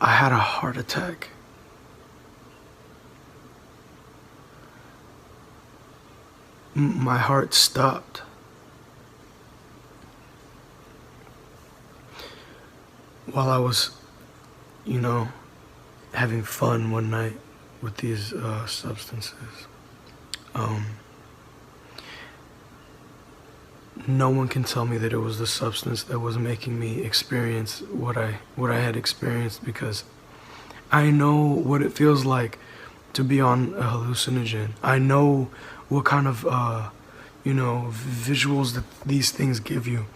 I had a heart attack. My heart stopped. While I was, having fun one night with these substances. No one can tell me that it was the substance that was making me experience what I had experienced, because I know what it feels like to be on a hallucinogen. I know what kind of visuals that these things give you.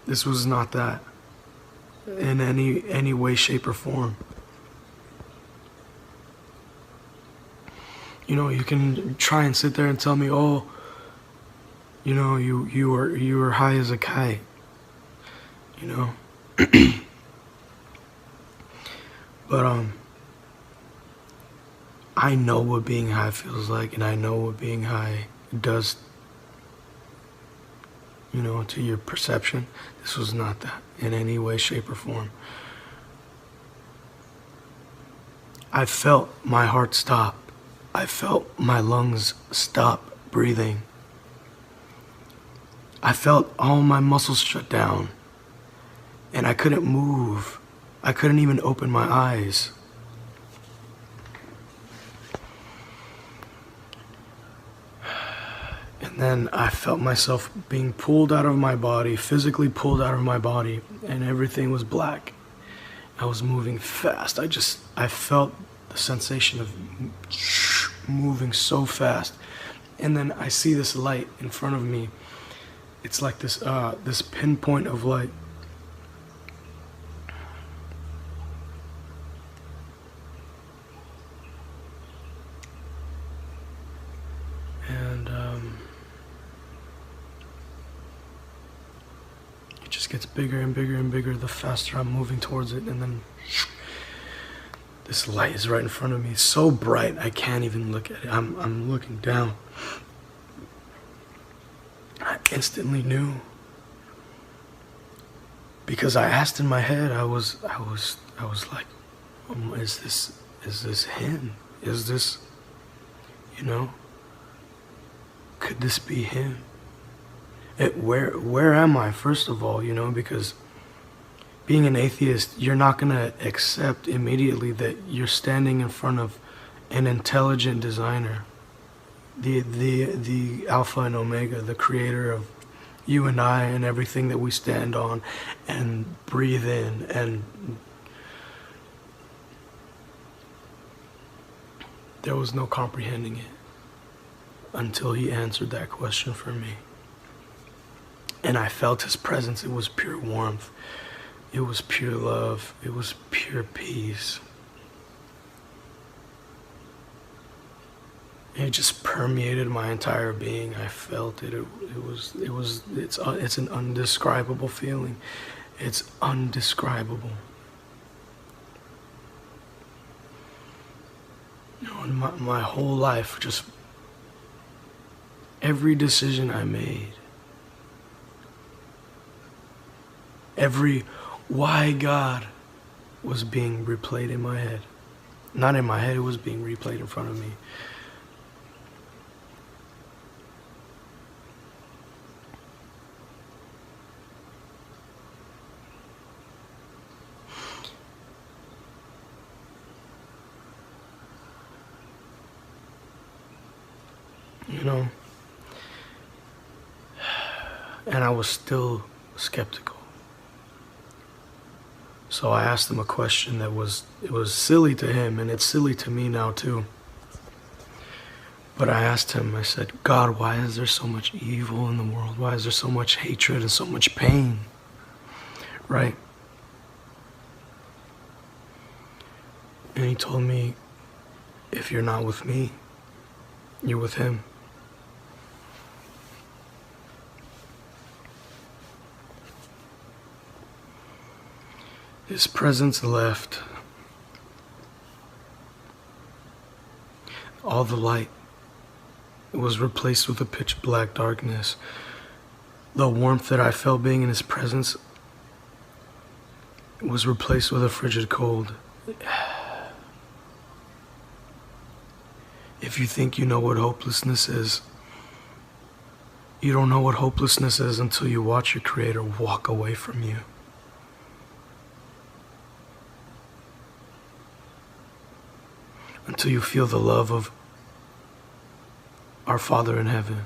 This was not that in any way, shape, or form. You can try and sit there and tell me, oh, you were high as a kite, but I know what being high feels like, and I know what being high does, to your perception. This was not that in any way, shape, or form. I felt my heart stop. I felt my lungs stop breathing. I felt all my muscles shut down, and I couldn't move. I couldn't even open my eyes. And then I felt myself being pulled out of my body, physically pulled out of my body, and everything was black. I was moving fast. I felt the sensation of moving so fast. And then I see this light in front of me. It's like this this pinpoint of light. And it just gets bigger and bigger and bigger the faster I'm moving towards it. And then this light is right in front of me. It's so bright I can't even look at it. I'm looking down. I instantly knew, because I asked in my head. I was like, is this him? Is this, could this be him? Where am I, first of all, because being an atheist, you're not gonna accept immediately that you're standing in front of an intelligent designer. The Alpha and Omega, the creator of you and I and everything that we stand on and breathe in. And there was no comprehending it until he answered that question for me. And I felt his presence. It was pure warmth. It was pure love. It was pure peace. It just permeated my entire being. I felt it. It's an undescribable feeling. It's undescribable. In my whole life, just every decision I made, every why God was being replayed in my head. Not in my head, it was being replayed in front of me. And I was still skeptical. So I asked him a question that was silly to him, and it's silly to me now too. But I asked him, I said, God, why is there so much evil in the world? Why is there so much hatred and so much pain? Right? And he told me, if you're not with me, you're with him. His presence left. All the light was replaced with a pitch black darkness. The warmth that I felt being in his presence was replaced with a frigid cold. If you think you know what hopelessness is, you don't know what hopelessness is until you watch your Creator walk away from you. Until you feel the love of our Father in heaven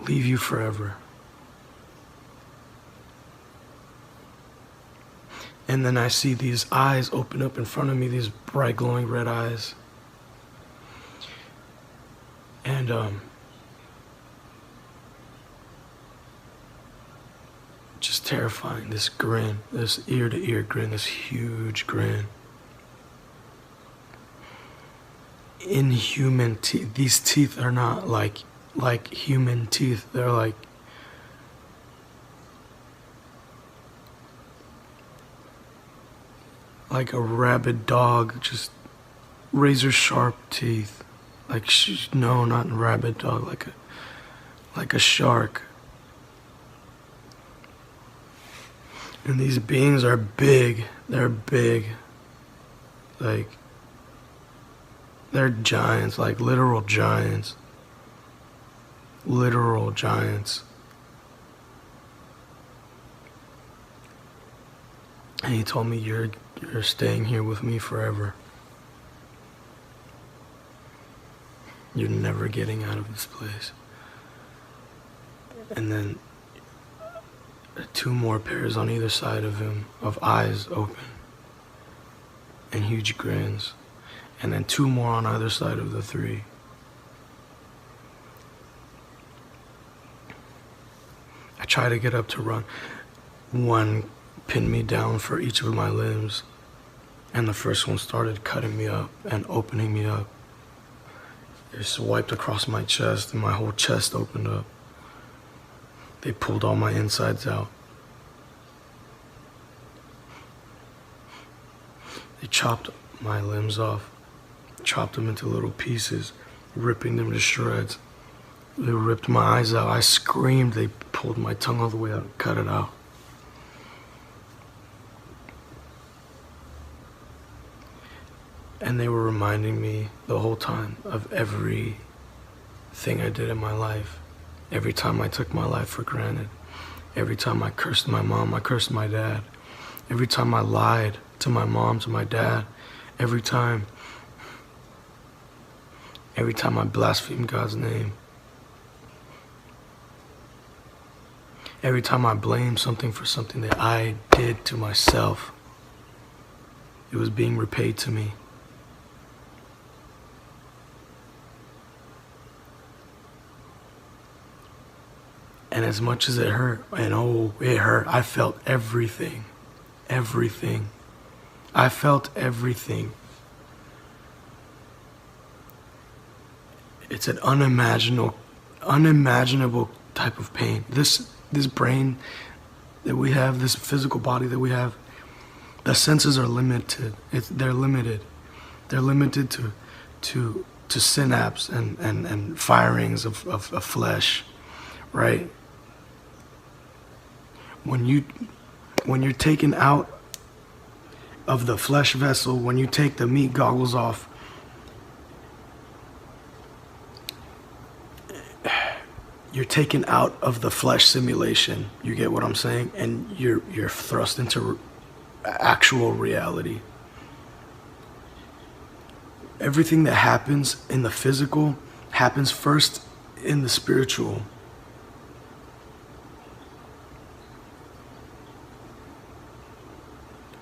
leave you forever. And then I see these eyes open up in front of me, these bright glowing red eyes. And just terrifying, this grin, this ear-to-ear grin, this huge grin. Inhuman teeth. These teeth are not like human teeth. They're like a rabid dog, just razor sharp teeth. No, not a rabid dog, like a shark. And these beings are big. They're big. They're giants, like literal giants. Literal giants. And he told me, you're staying here with me forever. You're never getting out of this place. And then 2 more pairs on either side of him, of eyes open and huge grins. And then 2 more on either side of the 3. I try to get up to run. One pinned me down for each of my limbs, and the first one started cutting me up and opening me up. They swiped across my chest, and my whole chest opened up. They pulled all my insides out. They chopped my limbs off, chopped them into little pieces, ripping them to shreds. They ripped my eyes out. I screamed. They pulled my tongue all the way out and cut it out. And they were reminding me the whole time of everything I did in my life. Every time I took my life for granted. Every time I cursed my mom, I cursed my dad. Every time I lied to my mom, to my dad. Every time I blasphemed God's name. Every time I blamed something for something that I did to myself, it was being repaid to me. And as much as it hurt, and oh, it hurt, I felt everything. Everything. I felt everything. It's an unimaginable type of pain. This brain that we have, this physical body that we have, the senses are limited. They're limited. They're limited to synapse and firings of flesh, right? When you're taken out of the flesh vessel, when you take the meat goggles off, you're taken out of the flesh simulation. You get what I'm saying? And you're thrust into actual reality. Everything that happens in the physical happens first in the spiritual.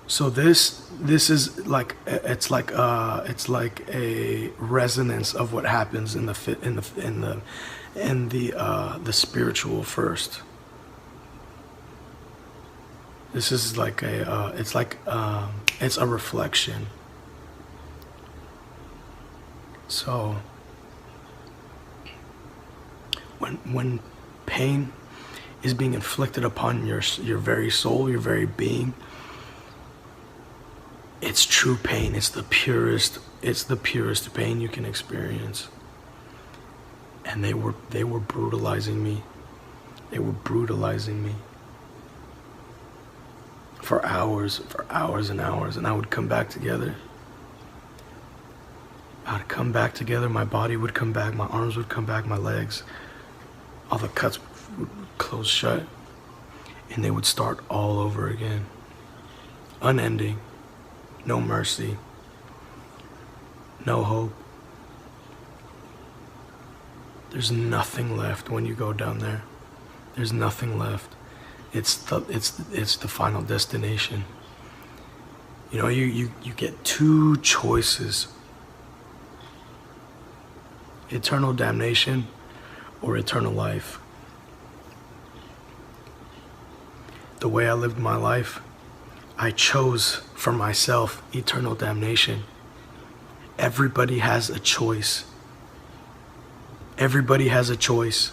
So this is like it's like a resonance of what happens in the spiritual first. This is like it's a reflection. So when pain is being inflicted upon your very soul, your very being, it's true pain. It's the purest pain you can experience. And they were brutalizing me. They were brutalizing me for hours and hours, and I would come back together. I'd come back together, my body would come back, my arms would come back, my legs, all the cuts would close shut, and they would start all over again. Unending, no mercy, no hope. There's nothing left when you go down there. There's nothing left. It's the final destination. You know, you get two choices: eternal damnation or eternal life. The way I lived my life, I chose for myself eternal damnation. Everybody has a choice. Everybody has a choice.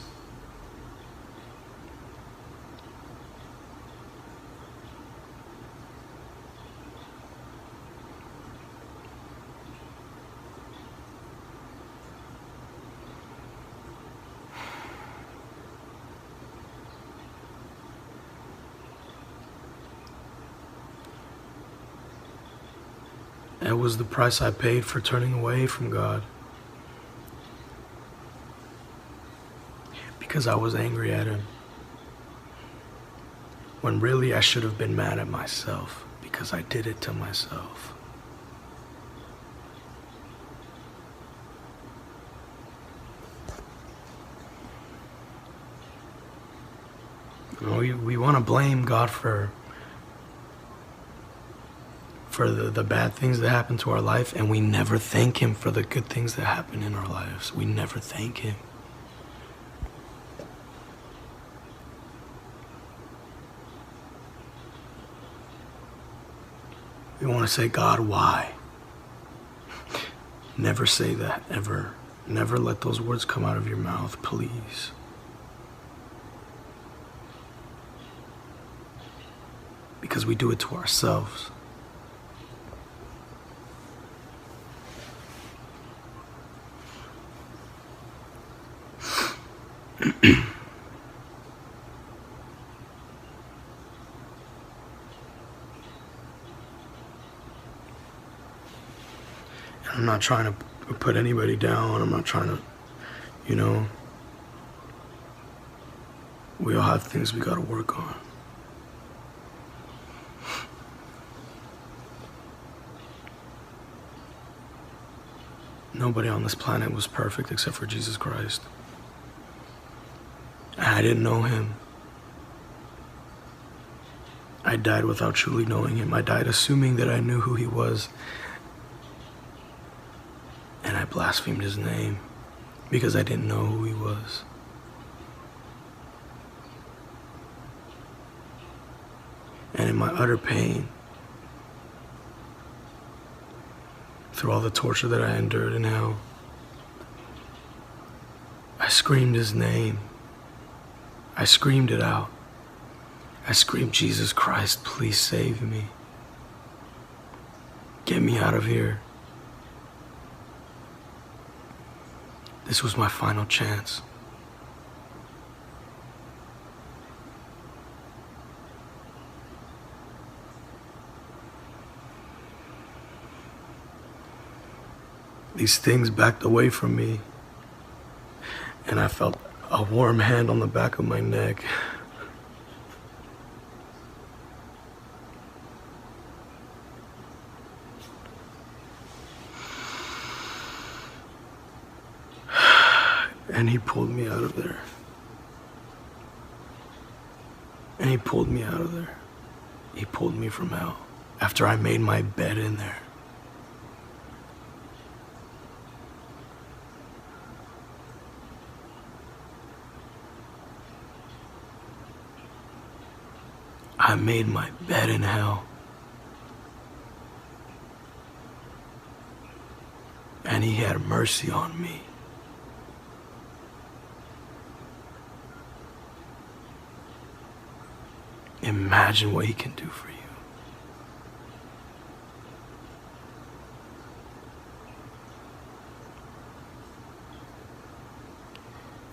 That was the price I paid for turning away from God. Because I was angry at Him. When really I should have been mad at myself because I did it to myself. You know, we want to blame God for the bad things that happen to our life, and we never thank Him for the good things that happen in our lives. We never thank Him. We want to say, God, why? Never say that, ever. Never let those words come out of your mouth, please. Because we do it to ourselves. I'm not trying to put anybody down. I'm not trying to, you know, we all have things we got to work on. Nobody on this planet was perfect except for Jesus Christ. I didn't know Him. I died without truly knowing Him. I died assuming that I knew who He was. And I blasphemed His name because I didn't know who He was. And in my utter pain, through all the torture that I endured in hell, I screamed His name. I screamed it out. I screamed, Jesus Christ, please save me. Get me out of here. This was my final chance. These things backed away from me, and I felt a warm hand on the back of my neck. And He pulled me out of there. And He pulled me out of there. He pulled me from hell after I made my bed in there. I made my bed in hell. And He had mercy on me. Imagine what He can do for you.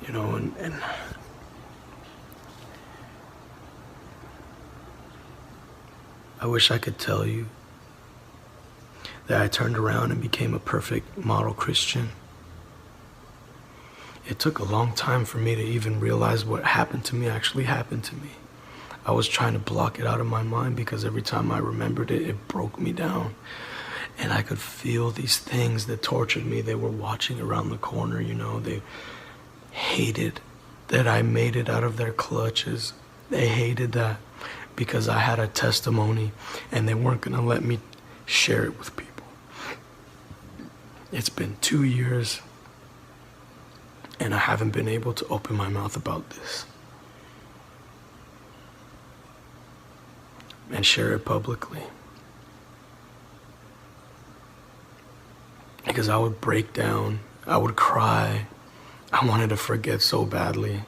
You know, and I wish I could tell you that I turned around and became a perfect model Christian. It took a long time for me to even realize what happened to me actually happened to me. I was trying to block it out of my mind because every time I remembered it, it broke me down. And I could feel these things that tortured me. They were watching around the corner, you know. They hated that I made it out of their clutches. They hated that because I had a testimony and they weren't going to let me share it with people. It's been 2 years and I haven't been able to open my mouth about this and share it publicly. Because I would break down, I would cry. I wanted to forget so badly.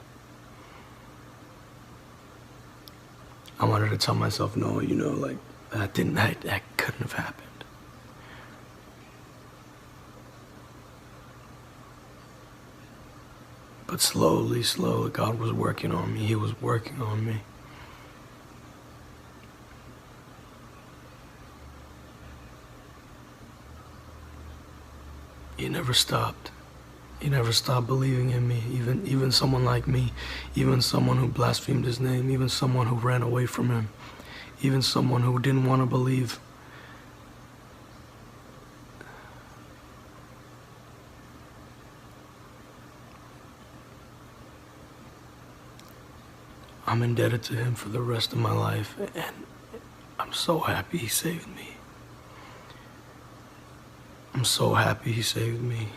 I wanted to tell myself, no, you know, like, that couldn't have happened. But slowly, God was working on me. He was working on me. He never stopped. He never stopped believing in me. Even someone like me, even someone who blasphemed his name, even someone who ran away from him, even someone who didn't want to believe. I'm indebted to him for the rest of my life, and I'm so happy he saved me. I'm so happy he saved me.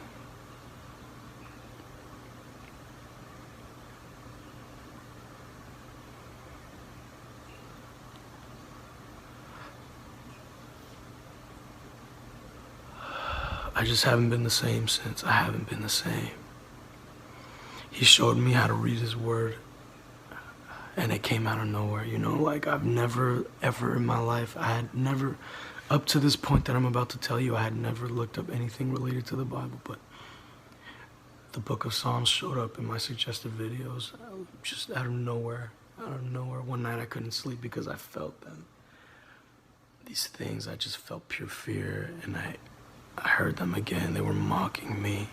I just haven't been the same since. I haven't been the same. He showed me how to read his word, and it came out of nowhere, you know, like I've never, ever in my life, I had never, up to this point that I'm about to tell you, I had never looked up anything related to the Bible, but the book of Psalms showed up in my suggested videos, just out of nowhere. One night I couldn't sleep because I felt them. These things, I just felt pure fear, and I heard them again. They were mocking me.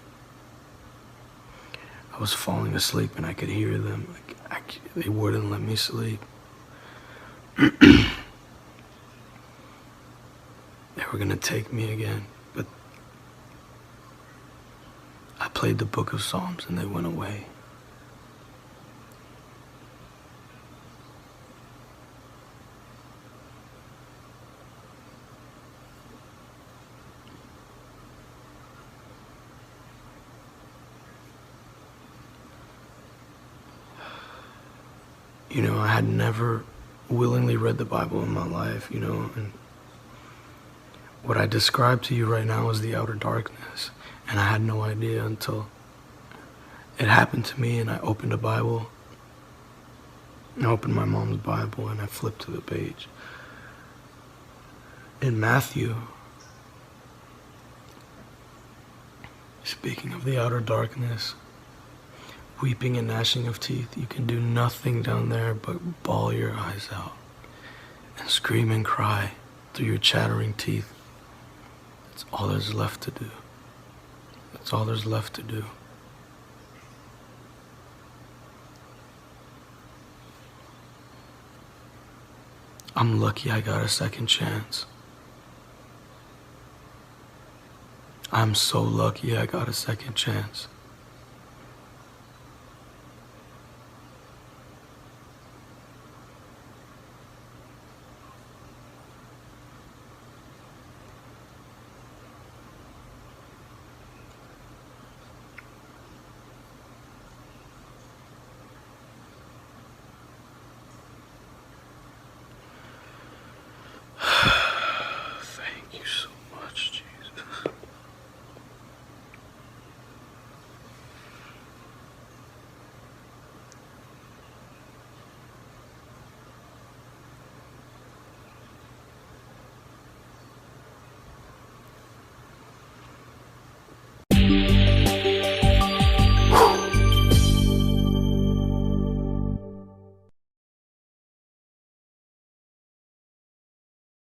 I was falling asleep and I could hear them. They wouldn't let me sleep. They were gonna take me again, but I played the book of Psalms and they went away. You know, I had never willingly read the Bible in my life, you know, and what I described to you right now is the outer darkness, and I had no idea until it happened to me, and I opened a Bible, and I opened my mom's Bible, and I flipped to the page. In Matthew, speaking of the outer darkness, weeping and gnashing of teeth, you can do nothing down there but bawl your eyes out and scream and cry through your chattering teeth. That's all there's left to do. That's all there's left to do. I'm lucky I got a second chance. I'm so lucky I got a second chance.